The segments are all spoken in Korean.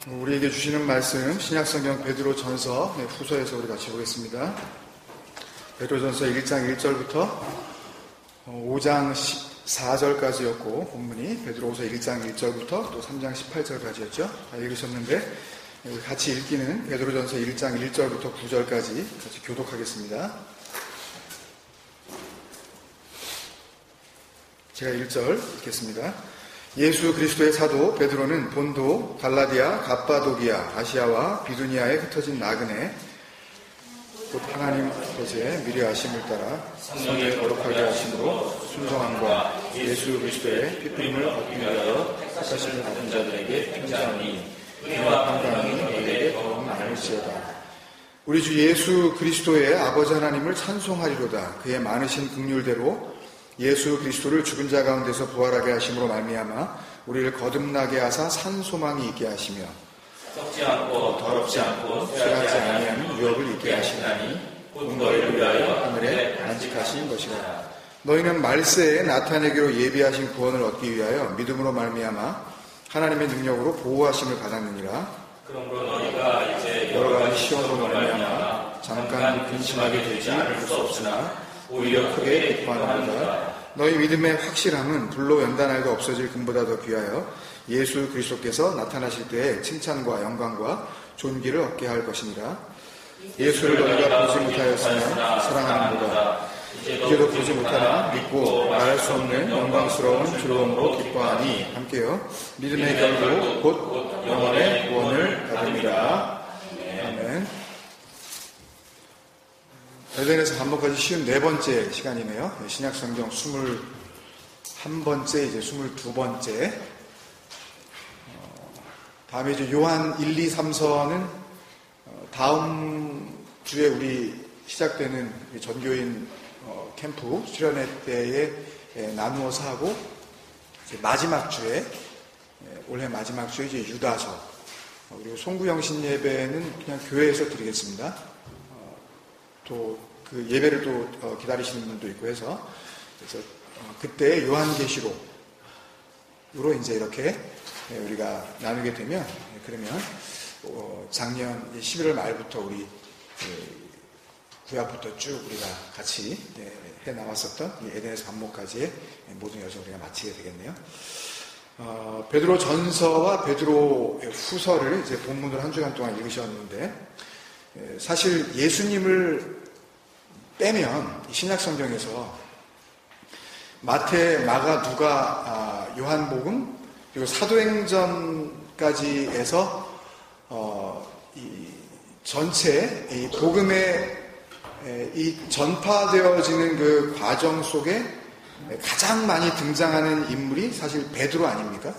우리에게 주시는 말씀 신약성경 베드로전서 후서에서 우리 같이 보겠습니다. 베드로전서 1장 1절부터 5장 14절까지였고 본문이 베드로후서 1장 1절부터 또 3장 18절까지였죠. 다 읽으셨는데 같이 읽기는 베드로전서 1장 1절부터 9절까지 같이 교독하겠습니다. 제가 1절 읽겠습니다. 예수 그리스도의 사도 베드로는 본도, 갈라디아, 갑바도기아, 아시아와 비두니아에 흩어진 나그네 곧 하나님 뜻에 미련하심을 따라 성령의 거룩하게 하심으로 순종함과 예수 그리스도의 피부림을 얻기 위하여 택하심을 받은 자들에게 팽자하니 그와 평강이 너희에게 더욱 많을지어다. 우리 주 예수 그리스도의 아버지 하나님을 찬송하리로다. 그의 많으신 긍휼대로 예수 그리스도를 죽은 자 가운데서 부활하게 하심으로 말미암아 우리를 거듭나게 하사 산 소망이 있게 하시며 썩지 않고 더럽지 않고 쇠하지 아니하는 유업을 있게 하시나니 곧 너희를 위하여 하늘에 간직하신 것이라. 너희는 말세에 나타내기로 예비하신 구원을 얻기 위하여 믿음으로 말미암아 하나님의 능력으로 보호하심을 받았느니라. 그러므로 너희가 이제 여러 가지 시험으로 말미암아 잠깐 근심하게 되지 않을 수 없으나 오히려 크게 기뻐하는다. 너희 믿음의 확실함은 불로 연단하여도 없어질 금보다 더 귀하여 예수 그리스도께서 나타나실 때에 칭찬과 영광과 존귀를 얻게 할 것이니라. 예수를 너희가 보지 못하였으나 사랑하는도다. 이제도 보지 못하나 믿고 말할 수 없는 영광스러운 즐거움으로 기뻐하니 함께요. 믿음의 결국 곧 영원의 구원을 받으리라. 아멘. 에덴에서 반복까지 쉬운 4번째 시간이네요. 신약성경 21번째, 이제 22번째. 다음에 이제 요한 1, 2, 3서는 다음 주에 우리 시작되는 전교인 캠프 수련회 때에 나누어서 하고, 마지막 주에, 올해 마지막 주에 이제 유다서, 그리고 송구영신 예배는 그냥 교회에서 드리겠습니다. 또 그 예배를 또 기다리시는 분도 있고 해서 그래서 그때 요한계시록으로 이제 이렇게 우리가 나누게 되면 그러면 작년 11월 말부터 우리 구약부터 쭉 우리가 같이 해 나왔었던 에덴에서 반목까지의 모든 여정 우리가 마치게 되겠네요. 베드로 전서와 베드로 후서를 이제 본문으로 한 주간 동안 읽으셨는데 사실 예수님을 빼면 신약성경에서 마태, 마가, 누가, 요한복음 그리고 사도행전까지 해서 이 전체 이 복음의 이 전파되어지는 그 과정 속에 가장 많이 등장하는 인물이 사실 베드로 아닙니까?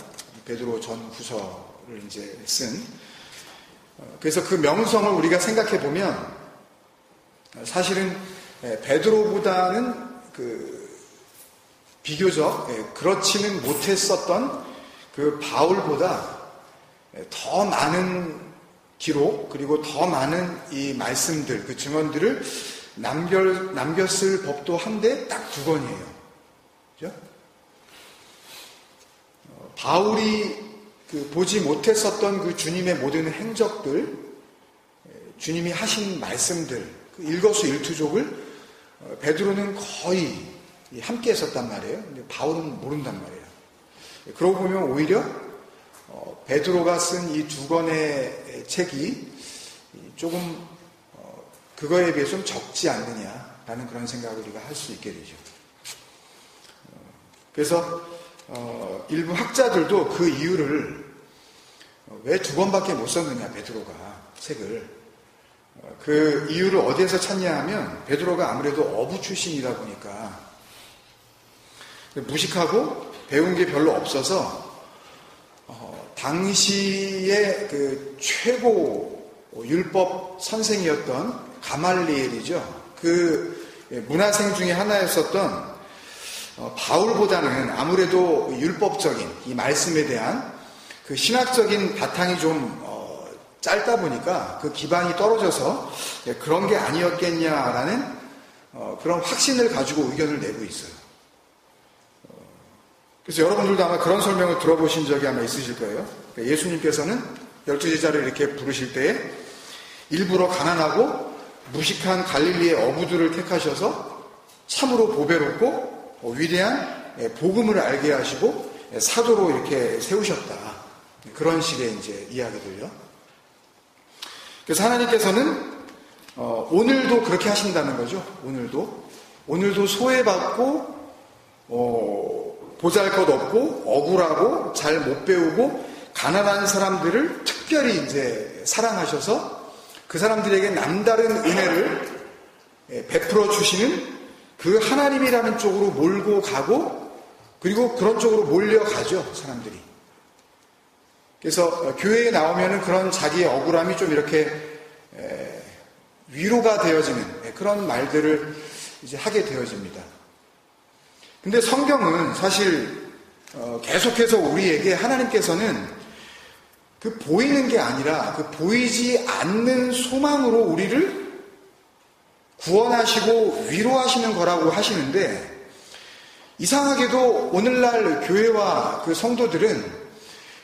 베드로 전후서를 이제 쓴. 그래서 그 명성을 우리가 생각해 보면 사실은 베드로보다는 비교적 그렇지는 못했었던 그 바울보다 더 많은 기록 그리고 더 많은 이 말씀들 그 증언들을 남겼을 법도 한데 딱 2권이에요. 그죠? 바울이 보지 못했었던 그 주님의 모든 행적들, 주님이 하신 말씀들, 그 일거수일투족을 베드로는 거의 함께 했었단 말이에요. 근데 바울은 모른단 말이에요. 그러고 보면 오히려 베드로가 쓴 이 2권의 책이 조금 그거에 비해서 좀 적지 않느냐라는 그런 생각을 우리가 할 수 있게 되죠. 그래서 일부 학자들도 그 이유를 왜 2권밖에 못 썼느냐 베드로가 책을 그 이유를 어디에서 찾냐 하면 베드로가 아무래도 어부 출신이다 보니까 무식하고 배운 게 별로 없어서 당시의 그 최고 율법 선생이었던 가말리엘이죠. 그 문화생 중에 하나였었던 바울보다는 아무래도 율법적인 이 말씀에 대한 그 신학적인 바탕이 좀 짧다 보니까 그 기반이 떨어져서 그런 게 아니었겠냐라는 그런 확신을 가지고 의견을 내고 있어요. 그래서 여러분들도 아마 그런 설명을 들어보신 적이 아마 있으실 거예요. 예수님께서는 제자를 이렇게 부르실 때에 일부러 가난하고 무식한 갈릴리의 어부들을 택하셔서 참으로 보배롭고 위대한 복음을 알게 하시고 사도로 이렇게 세우셨다. 그런 식의 이제 이야기들요. 그래서 하나님께서는 오늘도 그렇게 하신다는 거죠. 오늘도 소외받고 보잘것없고 억울하고 잘 못 배우고 가난한 사람들을 특별히 이제 사랑하셔서 그 사람들에게 남다른 은혜를 베풀어 주시는 그 하나님이라는 쪽으로 몰고 가고 그리고 그런 쪽으로 몰려가죠, 사람들이. 그래서 교회에 나오면은 그런 자기의 억울함이 좀 이렇게 위로가 되어지는 그런 말들을 이제 하게 되어집니다. 근데 성경은 사실 계속해서 우리에게 하나님께서는 그 보이는 게 아니라 그 보이지 않는 소망으로 우리를 구원하시고 위로하시는 거라고 하시는데 이상하게도 오늘날 교회와 그 성도들은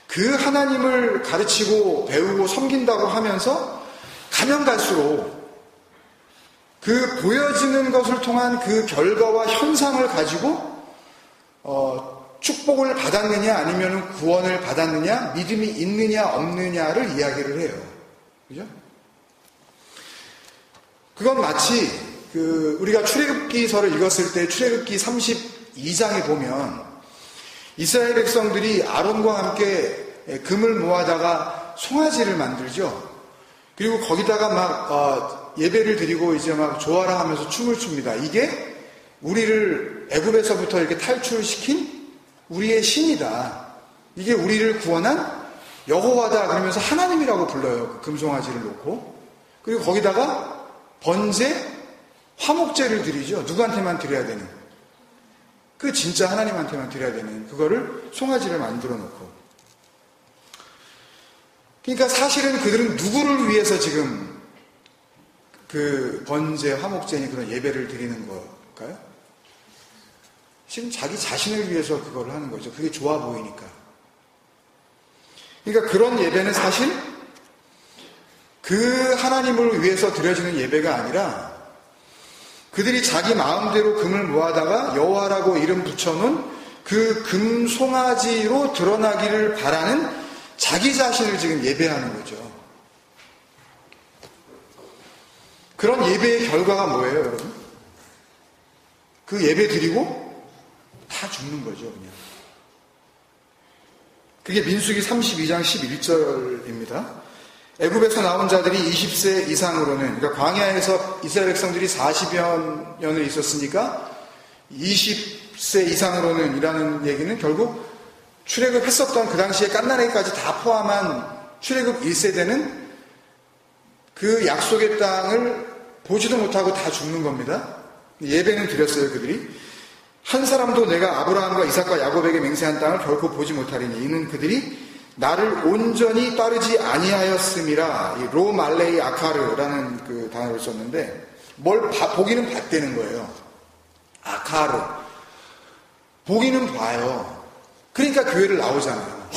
그 하나님을 가르치고 배우고 섬긴다고 하면서 가면 갈수록 그 보여지는 것을 통한 그 결과와 현상을 가지고 축복을 받았느냐 아니면 구원을 받았느냐 믿음이 있느냐 없느냐를 이야기를 해요. 그죠? 그건 마치 우리가 출애굽기서를 읽었을 때 출애굽기 32장에 보면 이스라엘 백성들이 아론과 함께 금을 모아다가 송아지를 만들죠. 그리고 거기다가 막 예배를 드리고 이제 막 조아라 하면서 춤을 춥니다. 이게 우리를 애굽에서부터 이렇게 탈출시킨 우리의 신이다. 이게 우리를 구원한 여호와다. 그러면서 하나님이라고 불러요. 그 금송아지를 놓고. 그리고 거기다가 번제, 화목제를 드리죠. 누구한테만 드려야 되는. 그 진짜 하나님한테만 드려야 되는 그거를 송아지를 만들어 놓고. 그러니까 사실은 그들은 누구를 위해서 지금 그 번제, 화목제니 그런 예배를 드리는 걸까요? 지금 자기 자신을 위해서 그걸 하는 거죠. 그게 좋아 보이니까. 그러니까 그런 예배는 사실 그 하나님을 위해서 드려지는 예배가 아니라 그들이 자기 마음대로 금을 모아다가 여호와라고 이름 붙여놓은 그 금송아지로 드러나기를 바라는 자기 자신을 지금 예배하는 거죠. 그런 예배의 결과가 뭐예요, 여러분? 그 예배 드리고 다 죽는 거죠, 그냥. 그게 민수기 32장 11절입니다. 애굽에서 나온 자들이 20세 이상으로는, 그러니까 광야에서 이스라엘 백성들이 40여 년을 있었으니까 20세 이상으로는 이라는 얘기는 결국 출애굽했었던 그 당시에 갓난아기까지 다 포함한 출애굽 1세대는 그 약속의 땅을 보지도 못하고 다 죽는 겁니다. 예배는 드렸어요, 그들이. 한 사람도 내가 아브라함과 이삭과 야곱에게 맹세한 땅을 결코 보지 못하리니 이는 그들이 나를 온전히 따르지 아니하였음이라. 이 로말레이 아카르라는 그 단어를 썼는데 뭘 보기는 봤다는 거예요. 아카르. 보기는 봐요. 그러니까 교회를 나오잖아요.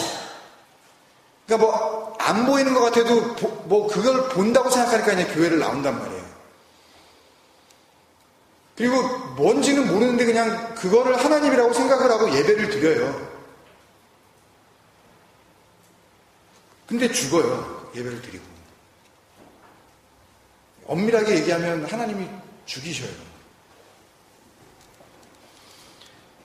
그러니까 뭐 안 보이는 것 같아도 뭐 그걸 본다고 생각하니까 그냥 교회를 나온단 말이에요. 그리고 뭔지는 모르는데 그냥 그거를 하나님이라고 생각을 하고 예배를 드려요. 근데 죽어요. 예배를 드리고. 엄밀하게 얘기하면 하나님이 죽이셔요.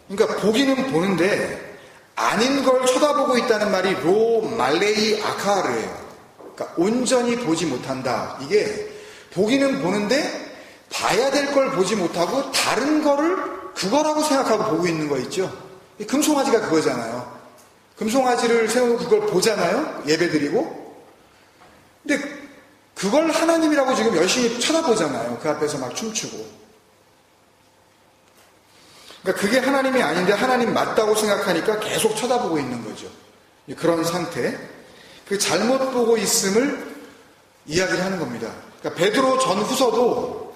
그러니까 보기는 보는데 아닌 걸 쳐다보고 있다는 말이 로말레이 아카르예요. 그러니까 온전히 보지 못한다. 이게 보기는 보는데 봐야 될 걸 보지 못하고 다른 거를 그거라고 생각하고 보고 있는 거 있죠. 금송아지가 그거잖아요. 금송아지를 세우고 그걸 보잖아요. 예배드리고. 근데 그걸 하나님이라고 지금 열심히 쳐다보잖아요. 그 앞에서 막 춤추고. 그러니까 그게 하나님이 아닌데 하나님 맞다고 생각하니까 계속 쳐다보고 있는 거죠. 그런 상태. 그 잘못 보고 있음을 이야기를 하는 겁니다. 그러니까 베드로 전후서도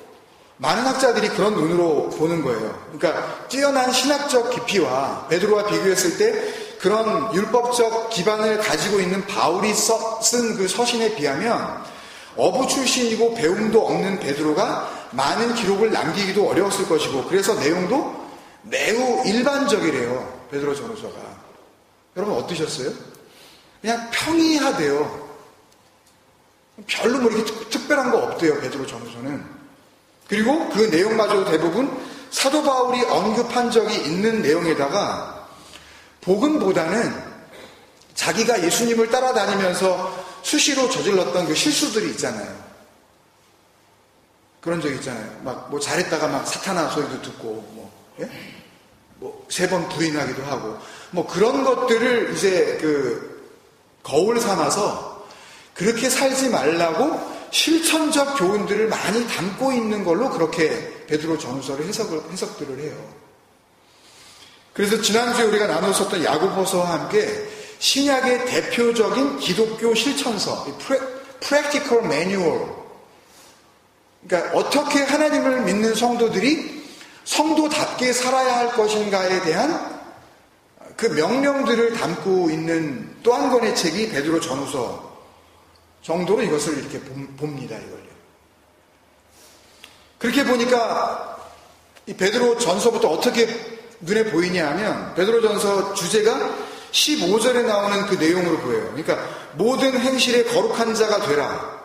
많은 학자들이 그런 눈으로 보는 거예요. 그러니까 뛰어난 신학적 깊이와 베드로와 비교했을 때 그런 율법적 기반을 가지고 있는 바울이 쓴 그 서신에 비하면 어부 출신이고 배움도 없는 베드로가 많은 기록을 남기기도 어려웠을 것이고, 그래서 내용도 매우 일반적이래요. 베드로 전후서가. 여러분 어떠셨어요? 그냥 평이하대요. 별로 뭐 이렇게 특별한 거 없대요, 베드로 전후서는. 그리고 그 내용마저도 대부분 사도 바울이 언급한 적이 있는 내용에다가 복음보다는 자기가 예수님을 따라다니면서 수시로 저질렀던 그 실수들이 있잖아요. 그런 적 있잖아요. 막 뭐 잘했다가 막 사탄아 소리도 듣고, 뭐 3번 부인하기도 하고, 뭐 그런 것들을 이제 그 거울 삼아서 그렇게 살지 말라고 실천적 교훈들을 많이 담고 있는 걸로 그렇게 베드로 전후서를 해석들을 해요. 그래서 지난주에 우리가 나눴었던 야고보서와 함께 신약의 대표적인 기독교 실천서, Practical Manual. 그러니까 어떻게 하나님을 믿는 성도들이 성도답게 살아야 할 것인가에 대한 그 명령들을 담고 있는 또 한 권의 책이 베드로 전후서 정도로 이것을 이렇게 봅니다, 이걸요. 그렇게 보니까 이 베드로 전서부터 어떻게 눈에 보이냐 하면, 베드로 전서 주제가 15절에 나오는 그 내용으로 보여요. 그러니까 모든 행실에 거룩한 자가 되라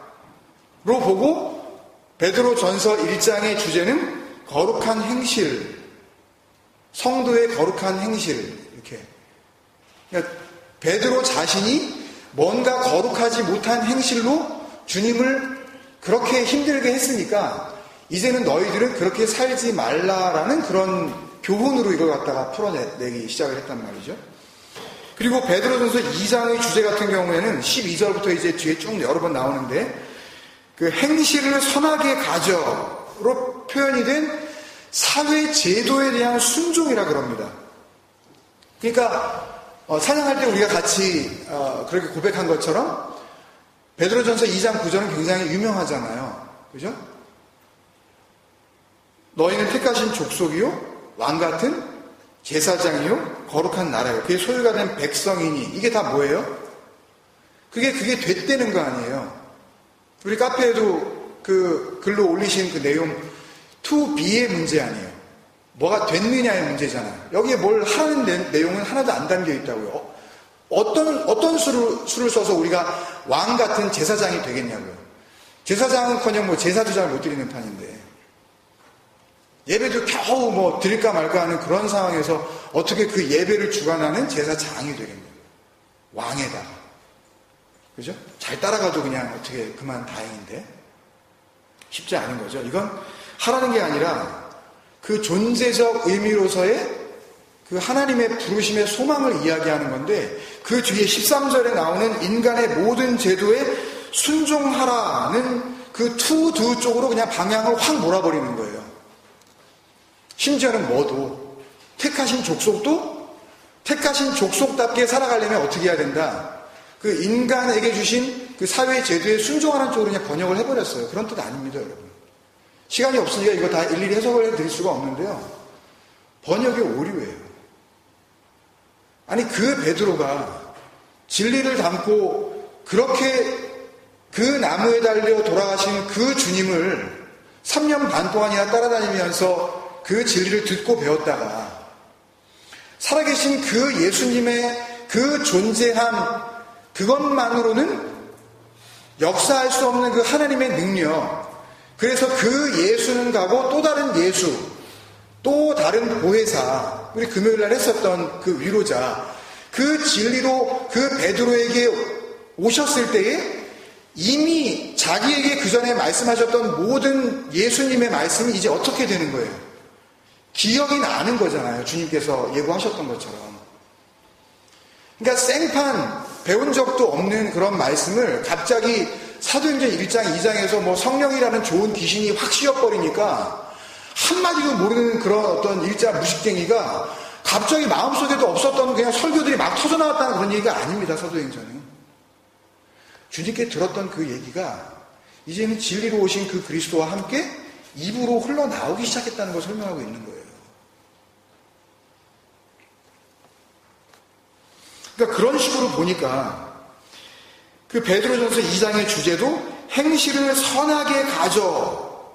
로 보고, 베드로 전서 1장의 주제는 거룩한 행실, 성도의 거룩한 행실, 이렇게. 그러니까 베드로 자신이 뭔가 거룩하지 못한 행실로 주님을 그렇게 힘들게 했으니까 이제는 너희들은 그렇게 살지 말라라는 그런 교훈으로 이걸 갖다가 풀어내기 시작을 했단 말이죠. 그리고 베드로전서 2장의 주제 같은 경우에는 12절부터 이제 뒤에 쭉 여러 번 나오는데, 그 행실을 선하게 가져로 표현이 된 사회 제도에 대한 순종이라 그럽니다. 그러니까 찬양할 때 우리가 같이 그렇게 고백한 것처럼 베드로전서 2장 9절은 굉장히 유명하잖아요. 그죠? 너희는 택하신 족속이요 왕같은 제사장이요 거룩한 나라요 그게 소유가 된 백성이니. 이게 다 뭐예요? 그게 됐다는 거 아니에요. 우리 카페에도 그 글로 올리신 그 내용 to be의 문제 아니에요. 뭐가 됐느냐의 문제잖아요. 여기에 뭘 하는 내용은 하나도 안 담겨 있다고요. 어떤 수를 써서 우리가 왕 같은 제사장이 되겠냐고요. 제사장은커녕 뭐 제사도 잘 못 드리는 판인데, 예배도 겨우 뭐 드릴까 말까 하는 그런 상황에서 어떻게 그 예배를 주관하는 제사장이 되겠냐고요. 왕에다가. 그죠? 잘 따라가도 그냥 어떻게 그만 다행인데 쉽지 않은 거죠. 이건 하라는 게 아니라 그 존재적 의미로서의 그 하나님의 부르심의 소망을 이야기하는 건데, 그 뒤에 13절에 나오는 인간의 모든 제도에 순종하라는 그 to do 쪽으로 그냥 방향을 확 몰아버리는 거예요. 심지어는 뭐도 택하신 족속도 택하신 족속답게 살아가려면 어떻게 해야 된다. 그 인간에게 주신 그 사회 제도에 순종하는 쪽으로 그냥 번역을 해버렸어요. 그런 뜻 아닙니다, 여러분. 시간이 없으니까 이거 다 일일이 해석을 해드릴 수가 없는데요. 번역의 오류예요. 아니, 그 베드로가 진리를 담고 그렇게 그 나무에 달려 돌아가신 그 주님을 3년 반 동안이나 따라다니면서 그 진리를 듣고 배웠다가 살아계신 그 예수님의 그 존재함, 그것만으로는 역사할 수 없는 그 하나님의 능력, 그래서 그 예수는 가고 또 다른 예수, 또 다른 보혜사, 우리 금요일날 했었던 그 위로자, 그 진리로 그 베드로에게 오셨을 때에 이미 자기에게 그 전에 말씀하셨던 모든 예수님의 말씀이 이제 어떻게 되는 거예요? 기억이 나는 거잖아요. 주님께서 예고하셨던 것처럼. 그러니까 생판 배운 적도 없는 그런 말씀을 갑자기 사도행전 1장 2장에서 뭐 성령이라는 좋은 귀신이 확 씌워버리니까 한마디도 모르는 그런 어떤 일자 무식쟁이가 갑자기 마음속에도 없었던 그냥 설교들이 막 터져나왔다는 그런 얘기가 아닙니다. 사도행전은. 주님께 들었던 그 얘기가 이제는 진리로 오신 그 그리스도와 함께 입으로 흘러나오기 시작했다는 걸 설명하고 있는 거예요. 그러니까 그런 식으로 보니까 그 베드로전서 2장의 주제도 행실을 선하게 가져로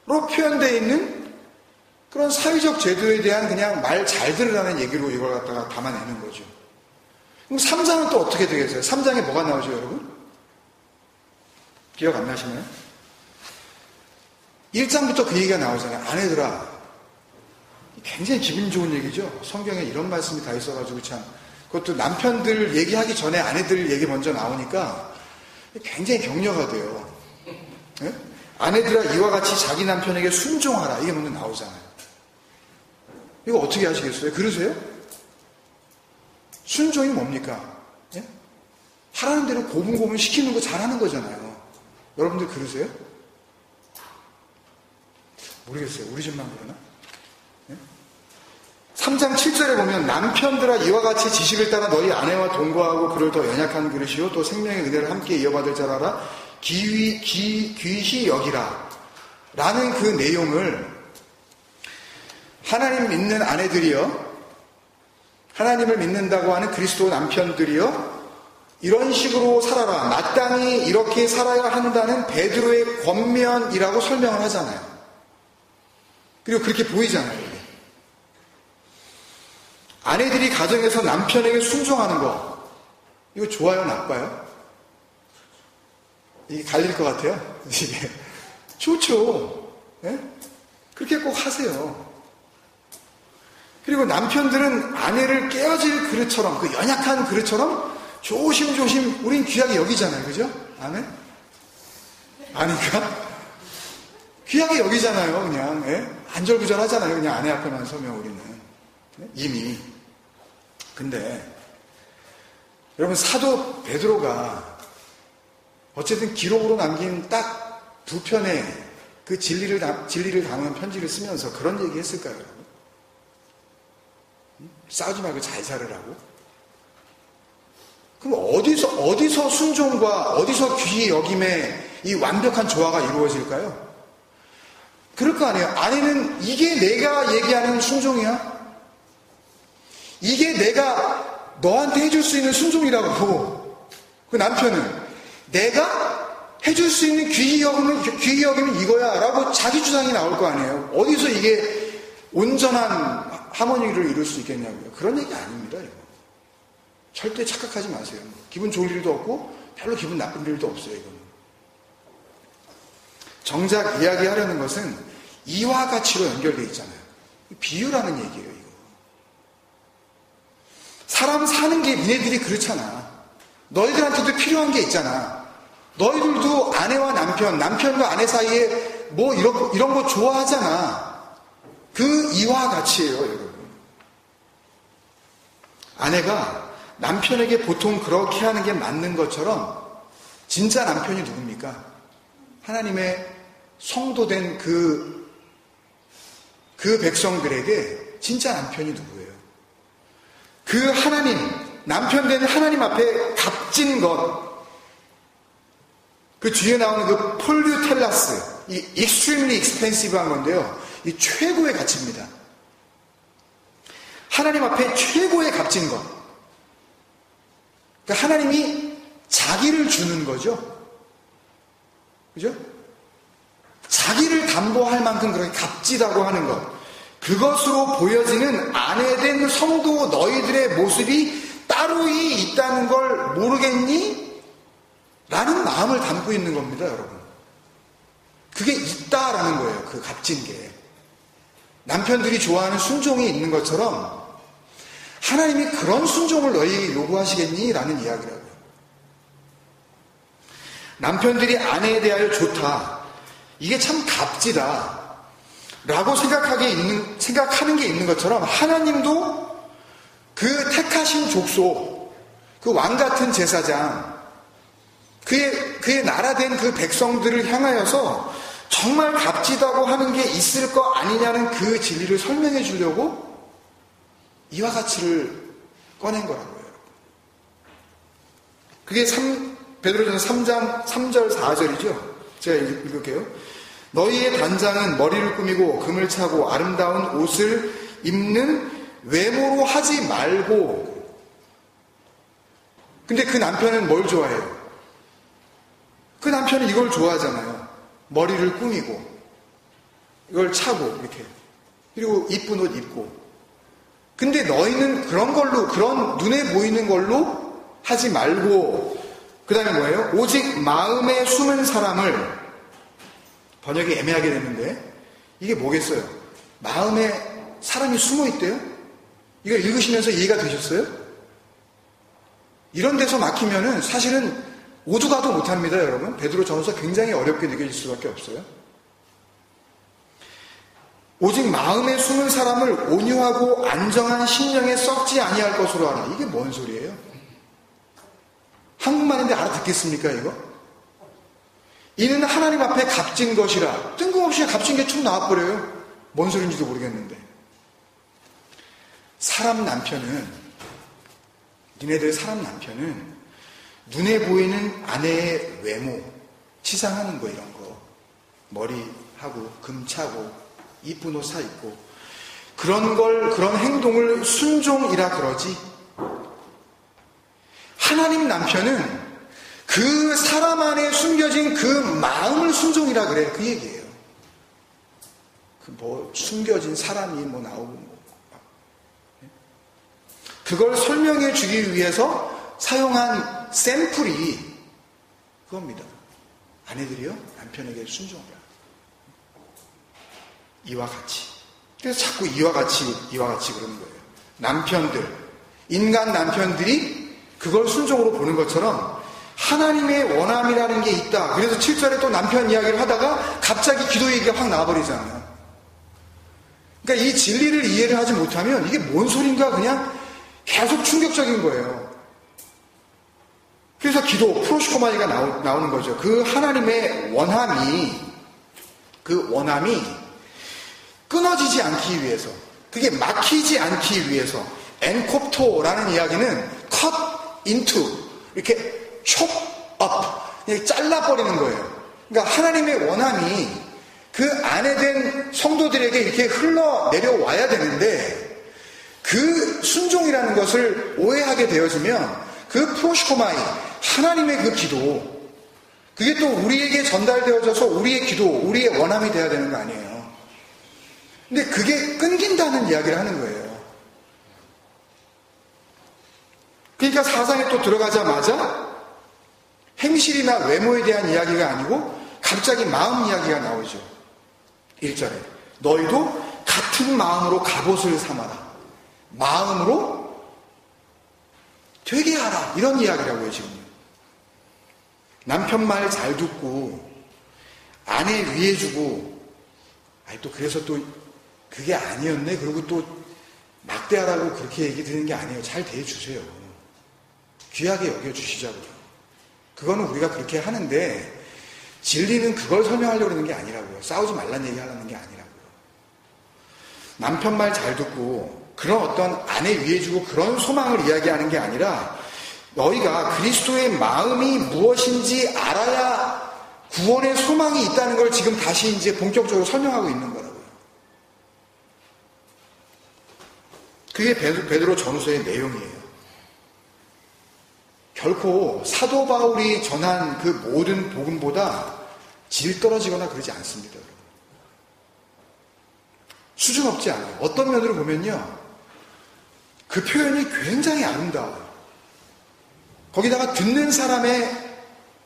표현되어 있는 그런 사회적 제도에 대한 그냥 말 잘 들으라는 얘기로 이걸 갖다가 담아내는 거죠. 그럼 3장은 또 어떻게 되겠어요? 3장에 뭐가 나오죠, 여러분? 기억 안 나시나요? 1장부터 그 얘기가 나오잖아요. 아내들아. 굉장히 기분 좋은 얘기죠. 성경에 이런 말씀이 다 있어가지고 참. 그것도 남편들 얘기하기 전에 아내들 얘기 먼저 나오니까 굉장히 격려가 돼요. 네? 아내들아 이와 같이 자기 남편에게 순종하라. 이게 먼저 나오잖아요. 이거 어떻게 하시겠어요? 그러세요? 순종이 뭡니까? 예? 하라는 대로 고분고분 시키는 거 잘하는 거잖아요. 여러분들 그러세요? 모르겠어요. 우리 집만 그러나? 예? 3장 7절에 보면 남편들아 이와 같이 지식을 따라 너희 아내와 동거하고 그를 더 연약한 그릇이요 또 생명의 은혜를 함께 이어받을 자라라 귀히 여기라 라는 그 내용을 하나님 믿는 아내들이요 하나님을 믿는다고 하는 그리스도 남편들이요 이런 식으로 살아라 마땅히 이렇게 살아야 한다는 베드로의 권면이라고 설명을 하잖아요. 그리고 그렇게 보이잖아요. 아내들이 가정에서 남편에게 순종하는 거 이거 좋아요 나빠요? 이게 갈릴 것 같아요. 이게 좋죠. 네? 그렇게 꼭 하세요. 그리고 남편들은 아내를 깨어질 그릇처럼 그 연약한 그릇처럼 조심조심 우린 귀하게 여기잖아요. 그죠? 아멘? 아니까? 귀하게 여기잖아요. 그냥 예? 안절부절하잖아요. 그냥 아내 앞에만 서면 우리는 이미. 근데 여러분 사도 베드로가 어쨌든 기록으로 남긴 딱 두 편의 그 진리를 담은 편지를 쓰면서 그런 얘기 했을까요, 여러분? 싸우지 말고 잘 살으라고? 그럼 어디서 순종과 어디서 귀히 여김의 이 완벽한 조화가 이루어질까요? 그럴 거 아니에요. 아내는 이게 내가 얘기하는 순종이야? 이게 내가 너한테 해줄 수 있는 순종이라고 보고 그 남편은 내가 해줄 수 있는 귀히 여기면 이거야 라고 자기 주장이 나올 거 아니에요. 어디서 이게 온전한 하모니를 이룰 수 있겠냐고요. 그런 얘기 아닙니다. 이거. 절대 착각하지 마세요. 기분 좋을 일도 없고 별로 기분 나쁜 일도 없어요. 이거는. 정작 이야기하려는 것은 이와 가치로 연결되어 있잖아요. 비유라는 얘기예요. 이거. 사람 사는 게 니네들이 그렇잖아. 너희들한테도 필요한 게 있잖아. 너희들도 아내와 남편과 아내 사이에 뭐 이런 거 좋아하잖아. 그 이와 같이예요, 여러분. 아내가 남편에게 보통 그렇게 하는 게 맞는 것처럼 진짜 남편이 누굽니까? 하나님의 성도된 그 백성들에게 진짜 남편이 누구예요? 그 하나님, 남편 된 하나님 앞에 값진 것, 그 뒤에 나오는 그 폴류텔라스, 이 extremely expensive한 건데요. 이 최고의 가치입니다. 하나님 앞에 최고의 값진 것. 그러니까 하나님이 자기를 주는 거죠. 그죠? 자기를 담보할 만큼 그렇게 값지다고 하는 것. 그것으로 보여지는 아내된 성도 너희들의 모습이 따로 있다는 걸 모르겠니? 라는 마음을 담고 있는 겁니다, 여러분. 그게 있다라는 거예요, 그 값진 게. 남편들이 좋아하는 순종이 있는 것처럼 하나님이 그런 순종을 너희에게 요구하시겠니? 라는 이야기라고요. 남편들이 아내에 대하여 좋다. 이게 참 값지다. 라고 생각하는 게 있는 것처럼 하나님도 그 택하신 족속, 그 왕같은 제사장, 그의 나라된 그 백성들을 향하여서 정말 값지다고 하는 게 있을 거 아니냐는 그 진리를 설명해 주려고 이와 가치를 꺼낸 거라고요. 그게 베드로전서 3장 3절 4절이죠. 제가 읽을게요. 너희의 단장은 머리를 꾸미고 금을 차고 아름다운 옷을 입는 외모로 하지 말고 근데 그 남편은 뭘 좋아해요? 그 남편은 이걸 좋아하잖아요. 머리를 꾸미고, 이걸 차고, 이렇게. 그리고 이쁜 옷 입고. 근데 너희는 그런 걸로, 그런 눈에 보이는 걸로 하지 말고, 그 다음에 뭐예요? 오직 마음에 숨은 사람을, 번역이 애매하게 됐는데, 이게 뭐겠어요? 마음에 사람이 숨어 있대요? 이걸 읽으시면서 이해가 되셨어요? 이런 데서 막히면은 사실은 오도 가도 못합니다, 여러분. 베드로 전서 굉장히 어렵게 느껴질 수밖에 없어요. 오직 마음에 숨은 사람을 온유하고 안정한 심령에 썩지 아니할 것으로 하라. 이게 뭔 소리예요? 한국말인데 알아듣겠습니까, 이거? 이는 하나님 앞에 값진 것이라. 뜬금없이 값진 게 툭 나와버려요. 뭔 소리인지도 모르겠는데. 사람 남편은, 니네들 사람 남편은 눈에 보이는 아내의 외모, 치상하는 거 이런 거, 머리하고 금차고 이쁜 옷 사입고 그런 걸, 그런 행동을 순종이라 그러지. 하나님 남편은 그 사람 안에 숨겨진 그 마음을 순종이라 그래요. 그 얘기예요. 그 뭐 숨겨진 사람이 뭐 나오고 그걸 설명해 주기 위해서 사용한 샘플이 그겁니다. 아내들이요, 남편에게 순종하라. 이와 같이. 그래서 자꾸 이와 같이 그러는 거예요. 남편들, 인간 남편들이 그걸 순종으로 보는 것처럼 하나님의 원함이라는 게 있다. 그래서 7절에 또 남편 이야기를 하다가 갑자기 기도 얘기가 확 나와버리잖아요. 그러니까 이 진리를 이해를 하지 못하면 이게 뭔 소린가 그냥 계속 충격적인 거예요. 그래서 기도, 프로시코마니가 나오는 거죠. 그 하나님의 원함이, 그 원함이 끊어지지 않기 위해서, 그게 막히지 않기 위해서, 엔콥토라는 이야기는 cut into, 이렇게 chop up, 잘라버리는 거예요. 그러니까 하나님의 원함이 그 안에 된 성도들에게 이렇게 흘러내려와야 되는데, 그 순종이라는 것을 오해하게 되어지면 그 프로시코마이, 하나님의 그 기도, 그게 또 우리에게 전달되어져서 우리의 기도, 우리의 원함이 돼야 되는 거 아니에요. 근데 그게 끊긴다는 이야기를 하는 거예요. 그러니까 사상에 또 들어가자마자 행실이나 외모에 대한 이야기가 아니고 갑자기 마음 이야기가 나오죠. 1절에 너희도 같은 마음으로 갑옷을 삼아라. 마음으로 되게 하라. 이런 이야기라고요, 지금. 남편 말 잘 듣고, 아내 위해주고, 또 그래서 또 그게 아니었네. 그리고 또 막대하라고 그렇게 얘기 드리는 게 아니에요. 잘 대해주세요. 귀하게 여겨주시자고요. 그거는 우리가 그렇게 하는데, 진리는 그걸 설명하려고 하는 게 아니라고요. 싸우지 말란 얘기 하려는 게 아니라고요. 남편 말 잘 듣고, 그런 어떤 아내 위해주고 그런 소망을 이야기하는 게 아니라 너희가 그리스도의 마음이 무엇인지 알아야 구원의 소망이 있다는 걸 지금 다시 이제 본격적으로 설명하고 있는 거라고요. 그게 베드로 전후서의 내용이에요. 결코 사도 바울이 전한 그 모든 복음보다 질 떨어지거나 그러지 않습니다. 수준 없지 않아요. 어떤 면으로 보면요, 그 표현이 굉장히 아름다워요. 거기다가 듣는 사람의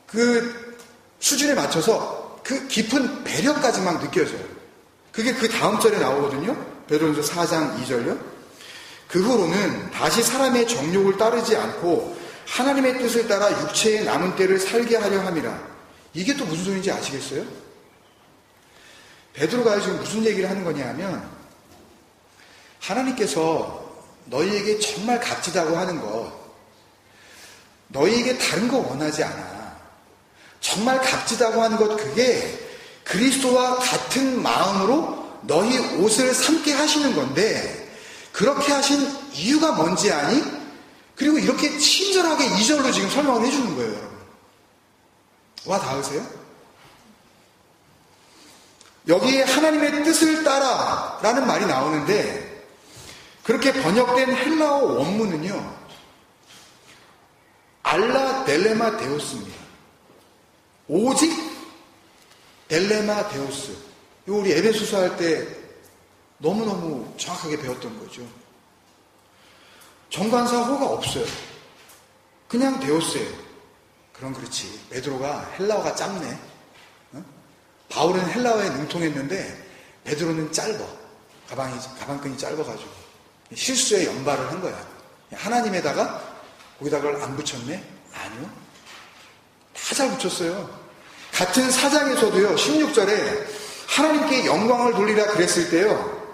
그 수준에 맞춰서 그 깊은 배려까지 막 느껴져요. 그게 그 다음 절에 나오거든요. 베드로전서 4장 2절요. 그 후로는 다시 사람의 정욕을 따르지 않고 하나님의 뜻을 따라 육체의 남은 때를 살게 하려 함이라. 이게 또 무슨 소리인지 아시겠어요? 베드로가 지금 무슨 얘기를 하는 거냐 하면, 하나님께서 너희에게 정말 값지다고 하는 것, 너희에게 다른 거 원하지 않아. 정말 값지다고 하는 것, 그게 그리스도와 같은 마음으로 너희 옷을 삼게 하시는 건데, 그렇게 하신 이유가 뭔지 아니? 그리고 이렇게 친절하게 2절로 지금 설명을 해주는 거예요, 여러분. 와 닿으세요? 여기에 하나님의 뜻을 따라 라는 말이 나오는데, 그렇게 번역된 헬라어 원문은요, 알라 델레마 데우스입니다. 오직 델레마 데우스. 이거 우리 에베소서 할 때 너무너무 정확하게 배웠던 거죠. 정관사 호가 없어요. 그냥 데우스예요. 그럼 그렇지. 베드로가 헬라어가 짧네. 바울은 헬라어에 능통했는데 베드로는 짧아. 가방끈이 짧아가지고 실수에 연발을 한 거야. 하나님에다가 거기다가 안 붙였네? 아니요. 다 잘 붙였어요. 같은 사장에서도요, 16절에 하나님께 영광을 돌리라 그랬을 때요,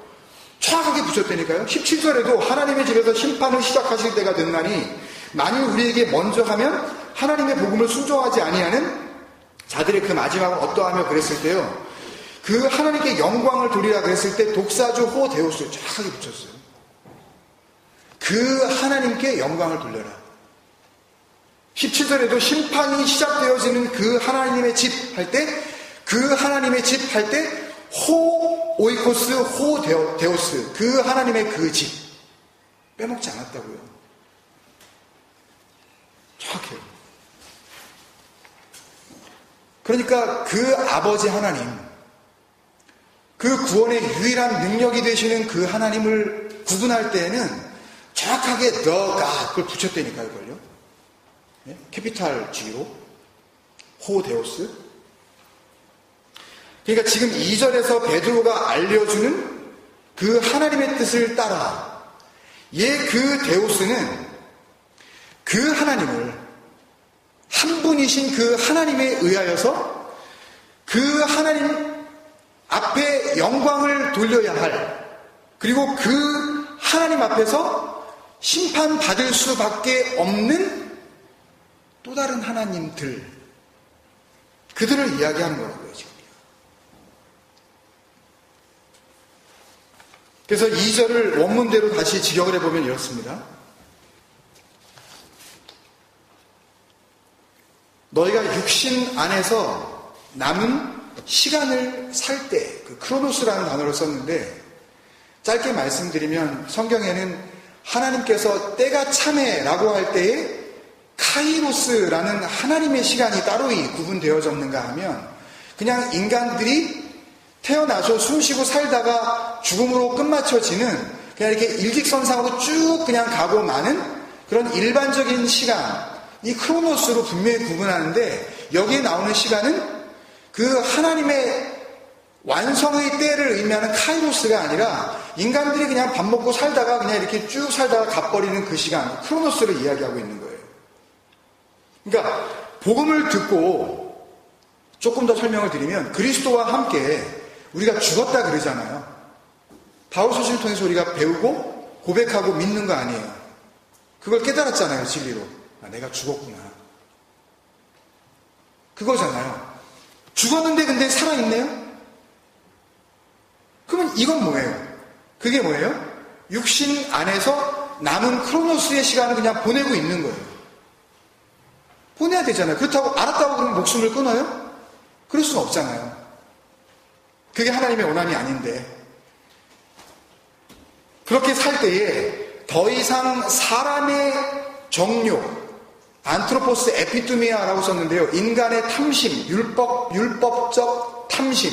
정확하게 붙였다니까요. 17절에도 하나님의 집에서 심판을 시작하실 때가 됐나니 만일 우리에게 먼저 하면 하나님의 복음을 순종하지 아니하는 자들의 그 마지막은 어떠하며 그랬을 때요, 그 하나님께 영광을 돌리라 그랬을 때 독사주 호 데우스 정확하게 붙였어요. 그 하나님께 영광을 돌려라. 17절에도 심판이 시작되어지는 그 하나님의 집 할 때, 그 하나님의 집 할 때 호 오이코스 호 데오스, 그 하나님의 그 집 빼먹지 않았다고요. 정확해요. 그러니까 그 아버지 하나님, 그 구원의 유일한 능력이 되시는 그 하나님을 구분할 때에는 정확하게 너가 그걸 붙였다니까요, 그걸요. 네? 캐피탈 G로 호 데오스. 그러니까 지금 2절에서 베드로가 알려주는 그 하나님의 뜻을 따라 그 데오스는 그 하나님을 한 분이신 그 하나님에 의하여서 그 하나님 앞에 영광을 돌려야 할, 그리고 그 하나님 앞에서 심판받을 수밖에 없는 또 다른 하나님들, 그들을 이야기하는 거라고요, 지금. 그래서 2절을 원문대로 다시 직역을 해보면 이렇습니다. 너희가 육신 안에서 남은 시간을 살 때, 그 크로노스라는 단어를 썼는데, 짧게 말씀드리면 성경에는 하나님께서 때가 참해라고 할 때에 카이로스라는 하나님의 시간이 따로 구분되어졌는가 하면, 그냥 인간들이 태어나서 숨쉬고 살다가 죽음으로 끝마쳐지는 그냥 이렇게 일직선상으로 쭉 그냥 가고 마는 그런 일반적인 시간, 이 크로노스로 분명히 구분하는데, 여기에 나오는 시간은 그 하나님의 완성의 때를 의미하는 카이로스가 아니라 인간들이 그냥 밥 먹고 살다가 그냥 이렇게 쭉 살다가 가버리는 그 시간, 크로노스를 이야기하고 있는 거예요. 그러니까 복음을 듣고 조금 더 설명을 드리면, 그리스도와 함께 우리가 죽었다 그러잖아요. 바울서신을 통해서 우리가 배우고 고백하고 믿는 거 아니에요. 그걸 깨달았잖아요, 진리로. 내가 죽었구나. 그거잖아요. 죽었는데 근데 살아있네요? 그러면 이건 뭐예요? 그게 뭐예요? 육신 안에서 남은 크로노스의 시간을 그냥 보내고 있는 거예요. 보내야 되잖아요. 그렇다고 알았다고 그러면 목숨을 끊어요? 그럴 수는 없잖아요. 그게 하나님의 원함이 아닌데, 그렇게 살 때에 더 이상 사람의 정욕, 안트로포스 에피투미아라고 썼는데요, 인간의 탐심, 율법적 탐심.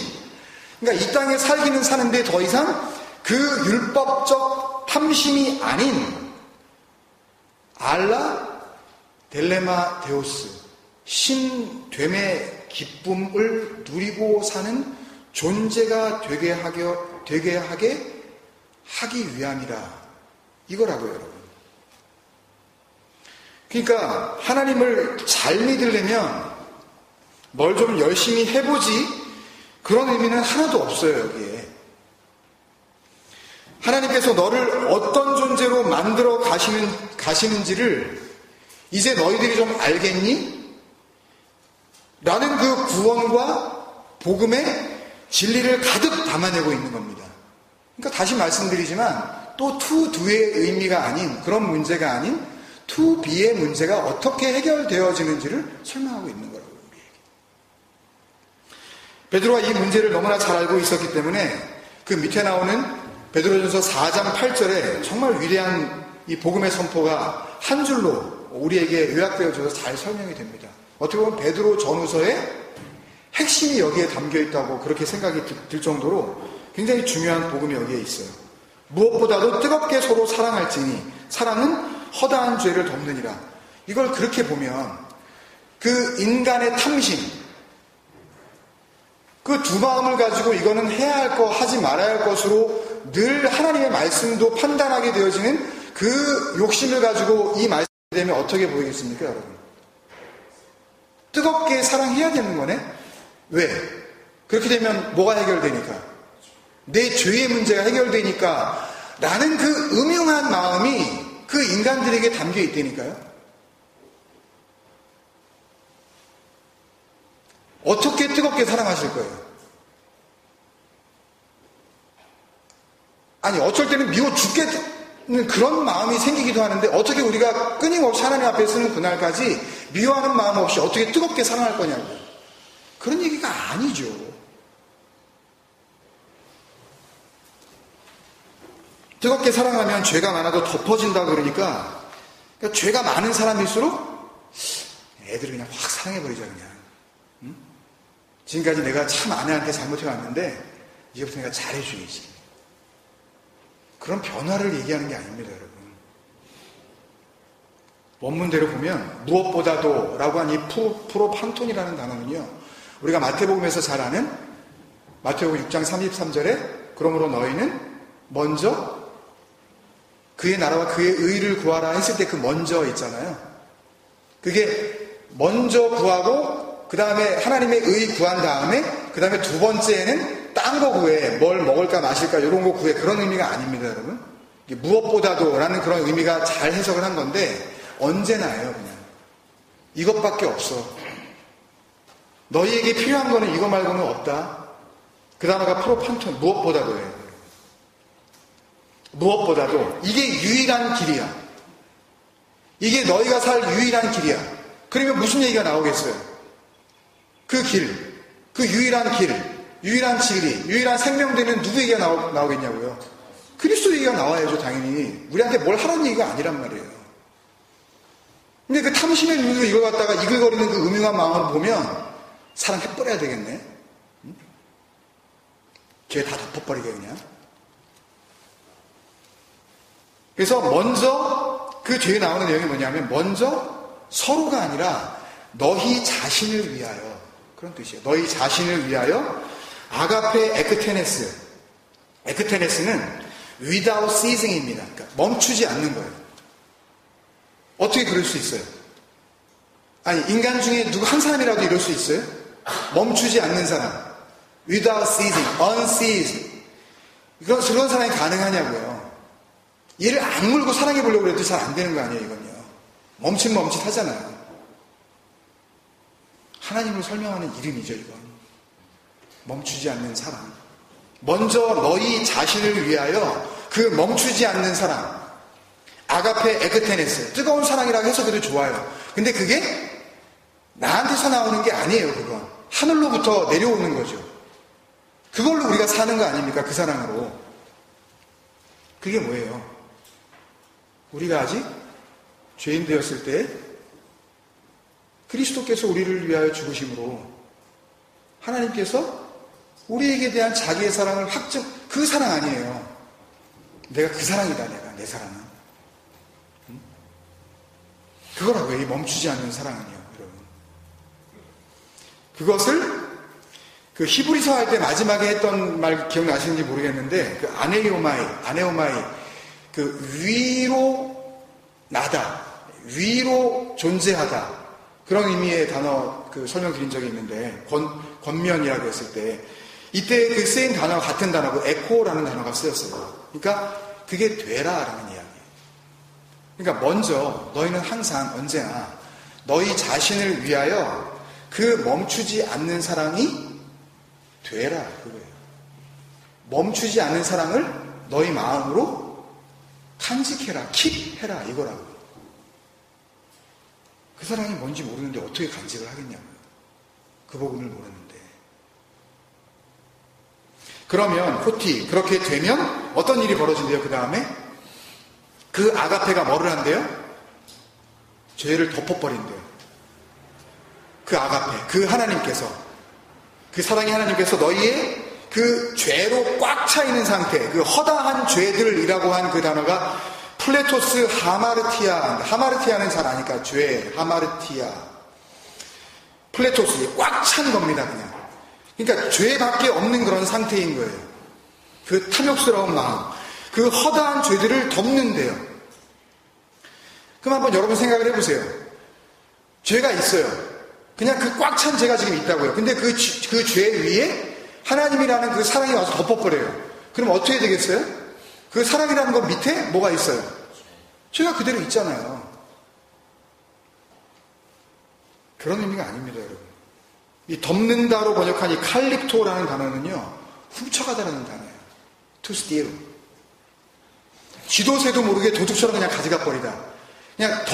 그러니까 이 땅에 살기는 사는데 더 이상 그 율법적 탐심이 아닌 알라 델레마 데오스, 신됨의 기쁨을 누리고 사는 존재가 되게 하기 위함이라, 이거라고요, 여러분. 그러니까 하나님을 잘 믿으려면 뭘 좀 열심히 해보지, 그런 의미는 하나도 없어요, 여기에. 하나님께서 너를 어떤 존재로 만들어 가시는지를 이제 너희들이 좀 알겠니? 라는 그 구원과 복음의 진리를 가득 담아내고 있는 겁니다. 그러니까 다시 말씀드리지만, 또 to do의 의미가 아닌, 그런 문제가 아닌 to be의 문제가 어떻게 해결되어지는지를 설명하고 있는 거라고요, 우리에게. 베드로가 이 문제를 너무나 잘 알고 있었기 때문에 그 밑에 나오는 베드로전서 4장 8절에 정말 위대한 이 복음의 선포가 한 줄로 우리에게 요약되어져서 잘 설명이 됩니다. 어떻게 보면 베드로 전후서의 핵심이 여기에 담겨 있다고 그렇게 생각이 들 정도로 굉장히 중요한 복음이 여기에 있어요. 무엇보다도 뜨겁게 서로 사랑할지니 사랑은 허다한 죄를 덮느니라. 이걸 그렇게 보면 그 인간의 탐심, 그 두 마음을 가지고 이거는 해야 할 거 하지 말아야 할 것으로 늘 하나님의 말씀도 판단하게 되어지는 그 욕심을 가지고 이 말씀이 되면 어떻게 보이겠습니까, 여러분? 뜨겁게 사랑해야 되는 거네? 왜? 그렇게 되면 뭐가 해결되니까? 내 죄의 문제가 해결되니까 라는 그 음흉한 마음이 그 인간들에게 담겨 있다니까요. 어떻게 뜨겁게 사랑하실 거예요? 아니, 어쩔 때는 미워 죽겠는 그런 마음이 생기기도 하는데 어떻게 우리가 끊임없이 하나님 앞에 서는 그날까지 미워하는 마음 없이 어떻게 뜨겁게 사랑할 거냐고요. 그런 얘기가 아니죠. 뜨겁게 사랑하면 죄가 많아도 덮어진다 그러니까 죄가 많은 사람일수록 애들을 그냥 확 사랑해버리자 그냥. 응? 지금까지 내가 참 아내한테 잘못해왔는데 이제부터 내가 잘해줘야지. 그런 변화를 얘기하는 게 아닙니다, 여러분. 원문대로 보면 무엇보다도 라고 한 이 프로판톤이라는 단어는요, 우리가 마태복음에서 잘 아는 마태복음 6장 33절에 그러므로 너희는 먼저 그의 나라와 그의 의를 구하라 했을 때 그 먼저 있잖아요. 그게 먼저 구하고 그 다음에 하나님의 의 구한 다음에 그 다음에 두 번째는 딴 거 구해. 뭘 먹을까 마실까 이런 거 구해. 그런 의미가 아닙니다, 여러분. 무엇보다도 라는 그런 의미가 잘 해석을 한 건데 언제나예요, 그냥. 이것밖에 없어. 너희에게 필요한 거는 이거 말고는 없다. 그 단어가 프로판톤, 무엇보다도예요. 무엇보다도 이게 유일한 길이야. 이게 너희가 살 유일한 길이야. 그러면 무슨 얘기가 나오겠어요? 그 길, 그 유일한 길, 유일한 진리, 유일한 생명되는 누구 얘기가 나오겠냐고요? 그리스도 얘기가 나와야죠, 당연히. 우리한테 뭘 하라는 얘기가 아니란 말이에요. 근데 그 탐심의 눈으로 이걸 갖다가 이글거리는 그 음흉한 마음을 보면 사랑해버려야 되겠네. 응? 죄 다 덮어버리게 그냥. 그래서 먼저 그 죄에 나오는 내용이 뭐냐면 먼저 서로가 아니라 너희 자신을 위하여, 그런 뜻이에요. 너희 자신을 위하여 아가페 에크테네스. 에크테네스는 without ceasing입니다. 그러니까 멈추지 않는 거예요. 어떻게 그럴 수 있어요? 아니, 인간 중에 누구 한 사람이라도 이럴 수 있어요? 멈추지 않는 사람. without ceasing, unceased. 그런 사람이 가능하냐고요. 얘를 악물고 사랑해 보려고 해도 잘 안 되는 거 아니에요, 이건요. 멈칫멈칫 하잖아요. 하나님으로 설명하는 이름이죠, 이건. 멈추지 않는 사랑. 먼저 너희 자신을 위하여 그 멈추지 않는 사랑. 아가페 에크테네스. 뜨거운 사랑이라고 해석해도 좋아요. 근데 그게 나한테서 나오는 게 아니에요, 그건. 하늘로부터 내려오는 거죠. 그걸로 우리가 사는 거 아닙니까? 그 사랑으로. 그게 뭐예요? 우리가 아직 죄인 되었을 때 그리스도께서 우리를 위하여 죽으심으로 하나님께서 우리에게 대한 자기의 사랑을 그 사랑 아니에요. 내가 그 사랑이다, 내 사랑은. 그거라고요, 이 멈추지 않는 사랑은요, 여러분. 그것을 그 히브리서 할 때 마지막에 했던 말 기억나시는지 모르겠는데, 그 아네오마이, 그 위로 나다, 위로 존재하다, 그런 의미의 단어 그 설명드린 적이 있는데, 권면이라고 했을 때 이때 그 쓰인 단어와 같은 단어고 에코라는 단어가 쓰였어요. 그러니까 그게 되라라는 이야기예요. 그러니까 먼저 너희는 항상 언제나 너희 자신을 위하여 그 멈추지 않는 사랑이 되라, 그거예요. 멈추지 않는 사랑을 너희 마음으로 간직해라, 킵해라, 이거라고요. 그 사랑이 뭔지 모르는데 어떻게 간직을 하겠냐고요. 그 복음을 모르는데. 그러면 그렇게 되면 어떤 일이 벌어진대요? 그 다음에 그 아가페가 뭐를 한대요? 죄를 덮어버린대요. 그 아가페, 그 하나님께서, 그 사랑의 하나님께서 너희의 그 죄로 꽉 차 있는 상태, 그 허다한 죄들이라고 한 그 단어가 플레토스 하마르티아, 하마르티아는 잘 아니까 죄, 하마르티아. 플레토스, 꽉 찬 겁니다, 그냥. 그러니까 죄밖에 없는 그런 상태인 거예요. 그 탐욕스러운 마음, 그 허다한 죄들을 덮는데요. 그럼 한번 여러분 생각을 해보세요. 죄가 있어요. 그냥 그 꽉 찬 죄가 지금 있다고요. 근데 그 죄 위에 하나님이라는 그 사랑이 와서 덮어버려요. 그럼 어떻게 되겠어요? 그 사랑이라는 것 밑에 뭐가 있어요? 죄가 그대로 있잖아요. 그런 의미가 아닙니다, 여러분. 이 덮는다로 번역한 이 칼립토라는 단어는요, 훔쳐가다라는 단어예요. To steal. 쥐도 새도 모르게 도둑처럼 그냥 가져가 버리다. 그냥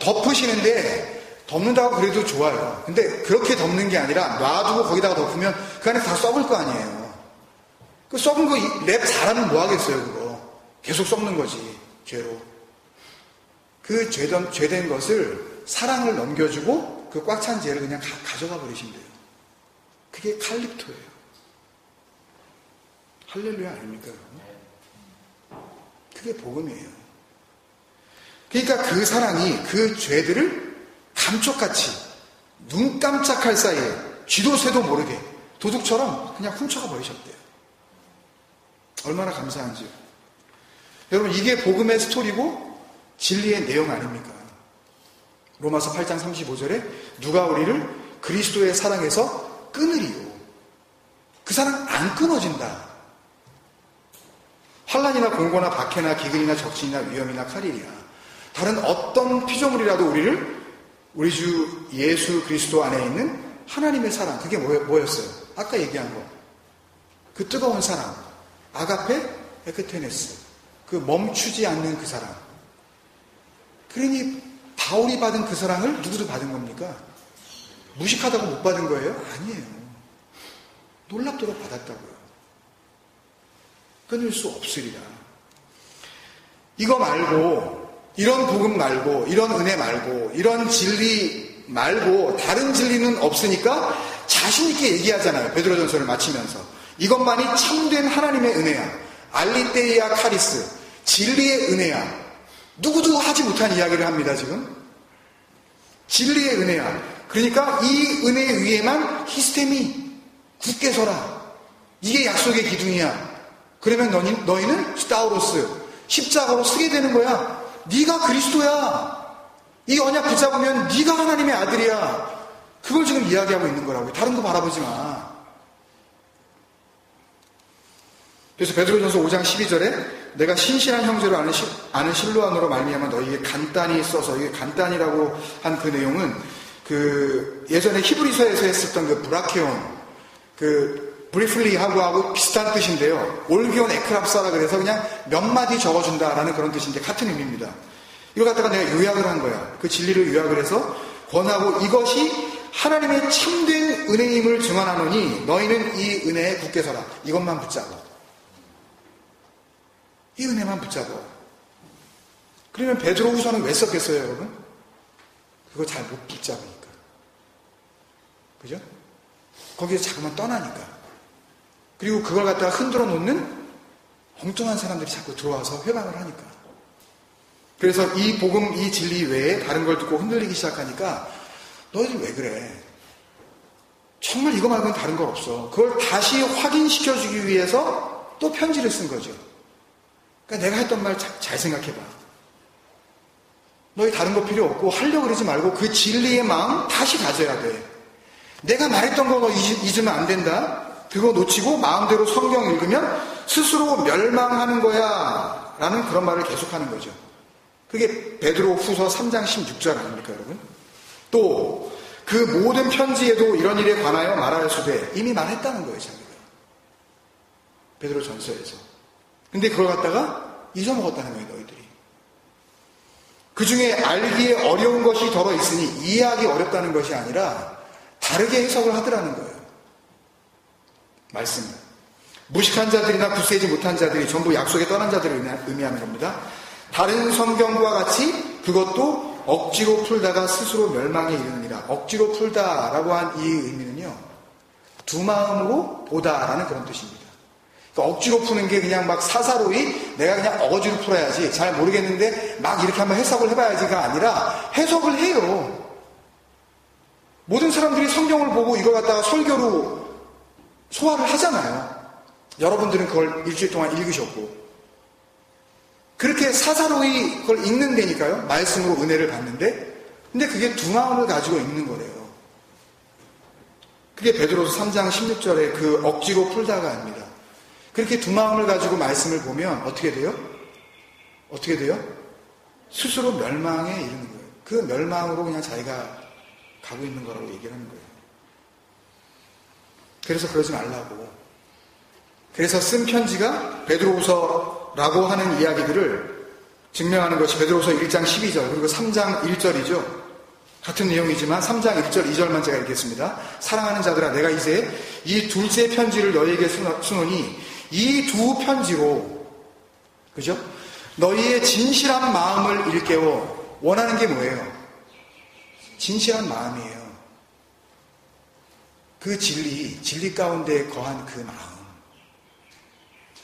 덮으시는데, 덮는다고 그래도 좋아요. 근데 그렇게 덮는 게 아니라 놔두고 거기다가 덮으면 그 안에 다 썩을 거 아니에요. 그 썩은 거 랩 잘하면 뭐 하겠어요, 그거. 계속 썩는 거지, 죄로. 그 죄된 것을 사랑을 넘겨주고 그 꽉 찬 죄를 그냥 가져가 버리신대요. 그게 칼립토예요. 할렐루야 아닙니까, 여러분? 그게 복음이에요. 그러니까 그 사랑이 그 죄들을 감쪽같이 눈 깜짝할 사이에 쥐도 새도 모르게 도둑처럼 그냥 훔쳐가 버리셨대요. 얼마나 감사한지요. 여러분, 이게 복음의 스토리고 진리의 내용 아닙니까? 로마서 8장 35절에 누가 우리를 그리스도의 사랑에서 끊으리요. 그 사랑 안 끊어진다. 환난이나 공고나 박해나 기근이나 적신이나 위험이나 칼이랴. 다른 어떤 피조물이라도 우리 주 예수 그리스도 안에 있는 하나님의 사랑, 그게 뭐였어요? 아까 얘기한 거. 그 뜨거운 사랑. 아가페 에크테네스. 그 멈추지 않는 그 사랑. 그러니 바울이 받은 그 사랑을 누구도 받은 겁니까? 무식하다고 못 받은 거예요? 아니에요. 놀랍도록 받았다고요. 끊을 수 없으리라. 이거 말고, 이런 복음 말고, 이런 은혜 말고, 이런 진리 말고 다른 진리는 없으니까 자신 있게 얘기하잖아요. 베드로전서를 마치면서. 이것만이 참된 하나님의 은혜야. 알리테이아 카리스. 진리의 은혜야. 누구도 하지 못한 이야기를 합니다, 지금. 진리의 은혜야. 그러니까 이 은혜 위에만 히스테미, 굳게 서라. 이게 약속의 기둥이야. 그러면 너희는 스타우로스, 십자가로 쓰게 되는 거야. 네가 그리스도야. 이 언약 붙잡으면 네가 하나님의 아들이야. 그걸 지금 이야기하고 있는 거라고요. 다른 거 바라보지 마. 그래서 베드로전서 5장 12절에 내가 신실한 형제로 아는 실로안으로 말미암아 너희에게 간단히 써서, 이게 간단히라고 한 그 내용은 그 예전에 히브리서에서 했었던 그 브라케온, 그 브리플리 하고 비슷한 뜻인데요. 올기온 에크랍사라 그래서 그냥 몇 마디 적어준다라는 그런 뜻인데 같은 의미입니다. 이걸 갖다가 내가 요약을 한 거야. 그 진리를 요약을 해서 권하고 이것이 하나님의 참된 은혜임을 증언하노니 너희는 이 은혜에 굳게 서라. 이것만 붙잡아. 이 은혜만 붙잡아. 그러면 베드로후서는 왜 썼겠어요, 여러분? 그거 잘 못 붙잡으니까. 그죠? 거기서 자꾸만 떠나니까. 그리고 그걸 갖다가 흔들어 놓는 엉뚱한 사람들이 자꾸 들어와서 회방을 하니까. 그래서 이 복음, 이 진리 외에 다른 걸 듣고 흔들리기 시작하니까 너희들 왜 그래? 정말 이거 말고는 다른 건 없어. 그걸 다시 확인시켜주기 위해서 또 편지를 쓴 거죠. 그러니까 내가 했던 말 잘 생각해봐. 너희 다른 거 필요 없고 하려고 그러지 말고 그 진리의 마음 다시 가져야 돼. 내가 말했던 거 너 잊으면 안 된다. 그거 놓치고 마음대로 성경 읽으면 스스로 멸망하는 거야 라는 그런 말을 계속하는 거죠. 그게 베드로 후서 3장 16절 아닙니까, 여러분? 또 그 모든 편지에도 이런 일에 관하여 말하였으되 이미 말했다는 거예요, 자기가. 베드로 전서에서. 근데 그걸 갖다가 잊어먹었다는 거예요, 너희들이. 그 중에 알기에 어려운 것이 덜어 있으니 이해하기 어렵다는 것이 아니라 다르게 해석을 하더라는 거예요. 말씀. 무식한 자들이나 굳세지 못한 자들이 전부 약속에 떠난 자들을 의미하는 겁니다. 다른 성경과 같이 그것도 억지로 풀다가 스스로 멸망에 이르느니라. 억지로 풀다라고 한 이 의미는요, 두 마음으로 보다라는 그런 뜻입니다. 그러니까 억지로 푸는 게 그냥 막 사사로이 내가 그냥 어거지로 풀어야지, 잘 모르겠는데 막 이렇게 한번 해석을 해봐야지가 아니라 해석을 해요. 모든 사람들이 성경을 보고 이걸 갖다가 설교로 소화를 하잖아요. 여러분들은 그걸 일주일 동안 읽으셨고, 그렇게 사사로이 그걸 읽는 데니까요. 말씀으로 은혜를 받는데, 근데 그게 두 마음을 가지고 읽는 거래요. 그게 베드로서 3장 16절에 그 억지로 풀다가 아닙니다. 그렇게 두 마음을 가지고 말씀을 보면 어떻게 돼요? 어떻게 돼요? 스스로 멸망에 이르는 거예요. 그 멸망으로 그냥 자기가 가고 있는 거라고 얘기를 하는 거예요. 그래서 그러지 말라고. 그래서 쓴 편지가 베드로후서라고 하는 이야기들을 증명하는 것이 베드로후서 1장 12절 그리고 3장 1절이죠. 같은 내용이지만 3장 1절 2절만 제가 읽겠습니다. 사랑하는 자들아, 내가 이제 이 둘째 편지를 너희에게 쓰노니 이 두 편지로, 그죠? 너희의 진실한 마음을 일깨워. 원하는 게 뭐예요? 진실한 마음이에요. 그 진리 가운데 거한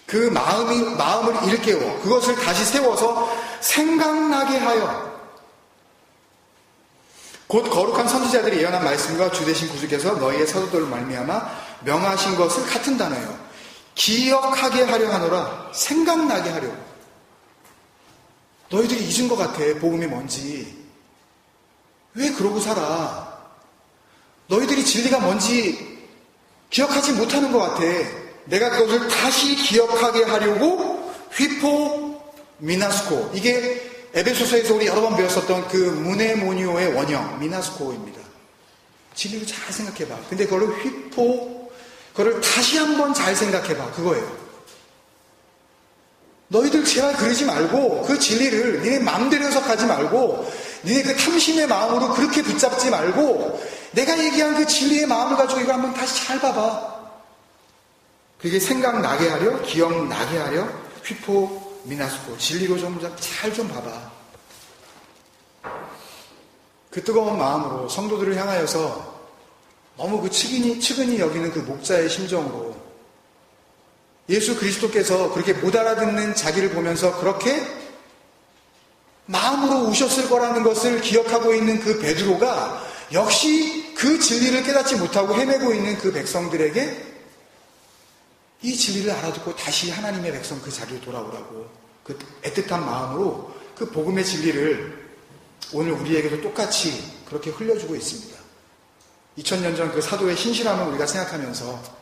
그 마음을 일깨워 그것을 다시 세워서 생각나게 하여, 곧 거룩한 선지자들이 예언한 말씀과 주되신 구주께서 너희의 사도들을 말미암아 명하신 것을 같은 단어예요. 기억하게 하려 하노라. 생각나게 하려고. 너희들이 잊은 것 같아. 복음이 뭔지. 왜 그러고 살아? 너희들이 진리가 뭔지 기억하지 못하는 것 같아. 내가 그것을 다시 기억하게 하려고 휘포 미나스코. 이게 에베소서에서 우리 여러 번 배웠었던 그 무네모니오의 원형 미나스코입니다. 진리를 잘 생각해봐. 근데 그걸 그거를 다시 한번 잘 생각해봐. 그거예요. 너희들 제발 그러지 말고 그 진리를 니네 마음대로 해석하지 말고 니네 그 탐심의 마음으로 그렇게 붙잡지 말고 내가 얘기한 그 진리의 마음을 가지고 이거 한번 다시 잘 봐봐. 그게 생각나게 하려, 기억나게 하려, 휘포 미나스코. 진리로 좀 잘 좀 봐봐. 그 뜨거운 마음으로 성도들을 향하여서 너무 그 측은히 여기는 그 목자의 심정으로 예수 그리스도께서 그렇게 못 알아듣는 자기를 보면서 그렇게 마음으로 우셨을 거라는 것을 기억하고 있는 그 베드로가 역시 그 진리를 깨닫지 못하고 헤매고 있는 그 백성들에게 이 진리를 알아듣고 다시 하나님의 백성 그 자리로 돌아오라고 그 애틋한 마음으로 그 복음의 진리를 오늘 우리에게도 똑같이 그렇게 흘려주고 있습니다. 2000년 전 그 사도의 신실함을 우리가 생각하면서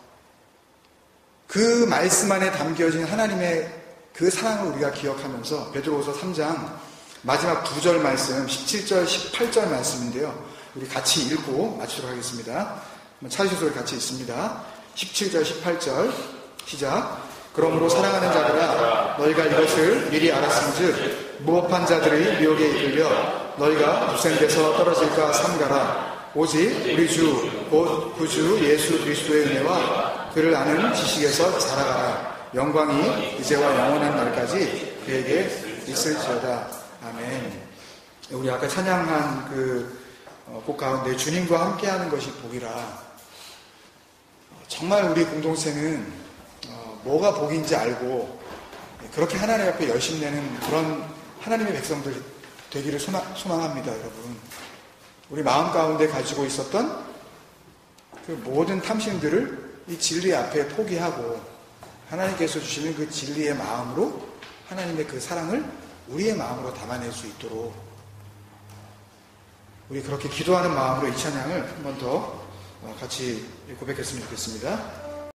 그 말씀 안에 담겨진 하나님의 그 사랑을 우리가 기억하면서 베드로후서 3장 마지막 2절 말씀 17절 18절 말씀인데요. 우리 같이 읽고 마치도록 하겠습니다. 찾으셔서 우리 같이 읽습니다. 17절 18절 시작. 그러므로 사랑하는 자들아, 너희가 이것을 미리 알았은즉 무법한 자들의 미혹에 이끌려 너희가 유생돼서 떨어질까 삼가라. 오직 우리 주 곧 구주 예수 그리스도의 은혜와 그를 아는 지식에서 자라가라. 영광이 이제와 영원한 날까지 그에게 있을지어다. 아멘. 우리 아까 찬양한 그 곡 가운데 주님과 함께하는 것이 복이라. 정말 우리 공동체는 뭐가 복인지 알고 그렇게 하나님 앞에 열심 내는 그런 하나님의 백성들 되기를 소망합니다, 여러분. 우리 마음 가운데 가지고 있었던 그 모든 탐심들을 이 진리 앞에 포기하고 하나님께서 주시는 그 진리의 마음으로 하나님의 그 사랑을 우리의 마음으로 담아낼 수 있도록 우리 그렇게 기도하는 마음으로 이 찬양을 한 번 더 같이 고백했으면 좋겠습니다.